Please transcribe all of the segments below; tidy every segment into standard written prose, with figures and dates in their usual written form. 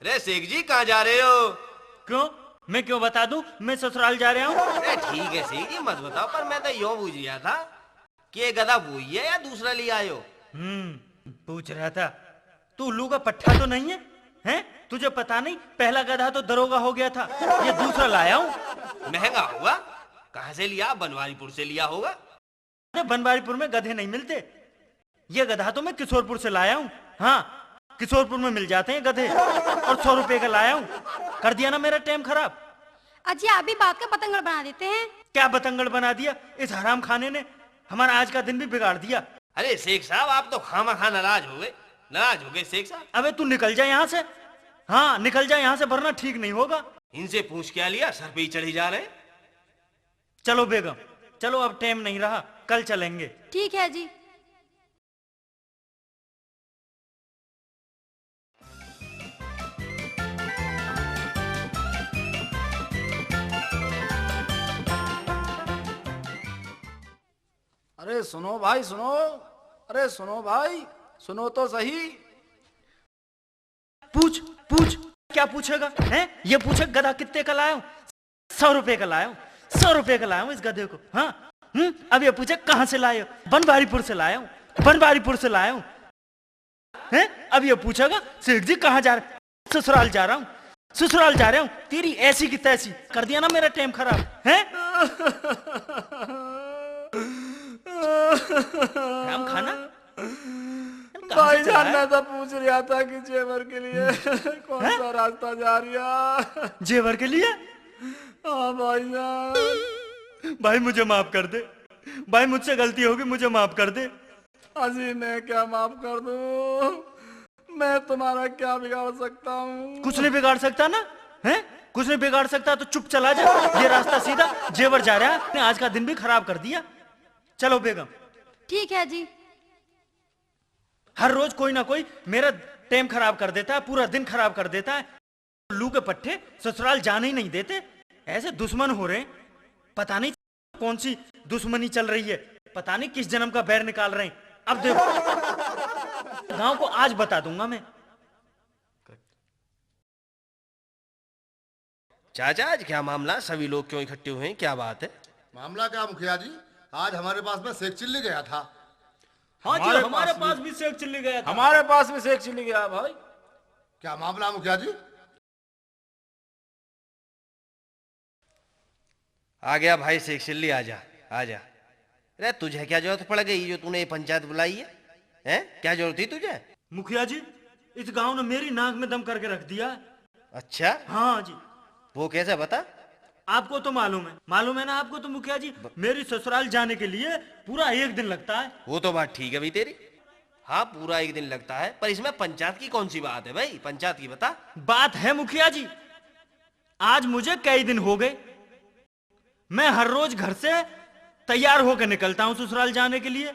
अरे शेख जी कहाँ जा रहे हो? क्यों? मैं क्यों बता दूं? मैं ससुराल जा रहा हूँ। अरे ठीक है शेख जी मत बताओ, पर मैं तो यूं पूछ रहा था कि ये गधा वही है या दूसरा ले आए हो? पूछ रहा था। तू उल्लू का पट्टा तो नहीं है? हैं? तुझे पता नहीं, पहला गधा तो दरोगा हो गया था, ये दूसरा लाया हूँ। महंगा होगा। कहाँ से लिया? बनवारीपुर से लिया होगा। अरे बनवारीपुर में गधे नहीं मिलते, ये गधा तो मैं किशोरपुर से लाया हूँ। हाँ, किशोरपुर में मिल जाते हैं गधे, और 100 रुपए का लाया हूँ। कर दिया ना मेरा टाइम खराब। अजी आप भी बात का पतंगड़ बना देते हैं। क्या बतंगड़ बना दिया? इस हराम खाने ने हमारा आज का दिन भी बिगाड़ दिया। अरे शेख साहब आप तो खामा नाराज हो गए। नाराज हो गए शेख साहब? अबे तू निकल जा यहाँ से। हाँ निकल जा यहाँ से, वरना ठीक नहीं होगा। इनसे पूछ क्या लिया? सर पे ही चढ़ी जा रहे। चलो बेगम चलो, अब टाइम नहीं रहा, कल चलेंगे। ठीक है जी। अरे सुनो भाई सुनो, अरे सुनो भाई सुनो तो सही। पूछ पूछ, क्या पूछेगा? हैं? ये पूछे गधा कितने का लाया हूं? 100 रुपए का लाया हूं, 100 रुपए का लाया हूं इस गधे को। हाँ अब ये पूछे कहां से लाए हो? बनवारीपुर से लाया हूं, बनवारीपुर से लाया हूं। हैं? अब ये पूछेगा शेख जी कहां जा रहे? ससुराल जा रहा हूं, ससुराल जा रहा हूं। तेरी ऐसी की तैसी कर दिया ना मेरा टाइम खराब। हैं? हम खाना भाईजान मैं तो पूछ रहा था कि जेवर के लिए कौन सा रास्ता जा रहा? जेवर के लिए? हाँ भाईजान। भाई मुझे माफ कर दे, भाई मुझसे गलती होगी, मुझे माफ कर दे। अजी मैं क्या माफ कर दूं? मैं तुम्हारा क्या बिगाड़ सकता हूँ? कुछ नहीं बिगाड़ सकता ना? हैं? कुछ नहीं बिगाड़ सकता तो चुप चला जा। ये रास्ता सीधा जेवर जा रहा है, आज का दिन भी खराब कर दिया। चलो बेगम। ठीक है जी। हर रोज कोई ना कोई मेरा टाइम खराब कर देता है, पूरा दिन खराब कर देता है। उल्लू के पट्टे ससुराल जाने ही नहीं देते। ऐसे दुश्मन हो रहे हैं, पता नहीं कौन सी दुश्मनी चल रही है, पता नहीं किस जन्म का बैर निकाल रहे हैं। अब देखो गांव को आज बता दूंगा मैं। चाचा आज क्या मामला? सभी लोग क्यों इकट्ठे हुए हैं? क्या बात है? मामला क्या मुखिया जी, आज हमारे पास में शेख चिल्ली गया था। हाँ जी, हमारे पास भी शेख चिल्ली गया था। हमारे पास भी शेख चिल्ली गया भाई। क्या मामला मुखिया जी? आ गया भाई शेख चिल्ली, आजा आजा। अरे तुझे क्या जरूरत पड़ गई जो तूने ये पंचायत बुलाई है? हैं? क्या जरूरत थी तुझे? मुखिया जी इस गांव ने मेरी नाक में दम करके रख दिया। अच्छा हाँ जी। वो कैसे? बता। आपको तो मालूम है ना आपको तो मुखिया जी, मेरी ससुराल जाने के लिए पूरा 1 दिन लगता है। वो तो बात ठीक है भाई तेरी। हाँ पूरा 1 दिन लगता है, पर इसमें पंचायत की कौन सी बात है भाई? पंचायत की बता। बात है मुखिया जी, आज मुझे कई दिन हो गए, मैं हर रोज घर से तैयार होकर निकलता हूं ससुराल जाने के लिए,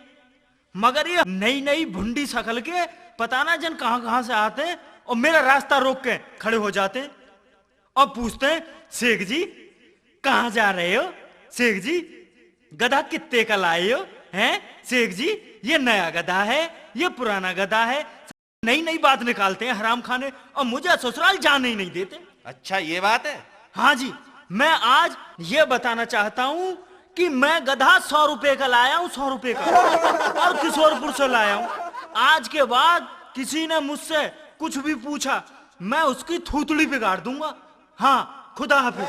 मगर ये नई नई भुंडी शकल के पता ना जन कहां कहां से आते हैं और मेरा रास्ता रोक के खड़े हो जाते हैं और पूछते हैं शेख जी कहां जा रहे हो? शेख जी गधा कितने का लाए हो? हैं? शेख जी ये नया गधा है, ये पुराना गधा है। नई नई बात निकालते हैं हराम खाने, और मुझे ससुराल जाने ही नहीं देते। अच्छा ये बात है? हाँ जी, मैं आज ये बताना चाहता हूं कि मैं गधा 100 रुपए का लाया हूं, 100 रुपए का, और किशोरपुर से लाया हूं। आज के बाद किसी ने मुझसे कुछ भी पूछा मैं उसकी थूथड़ी बिगाड़ दूंगा। हाँ खुदा हाफिज।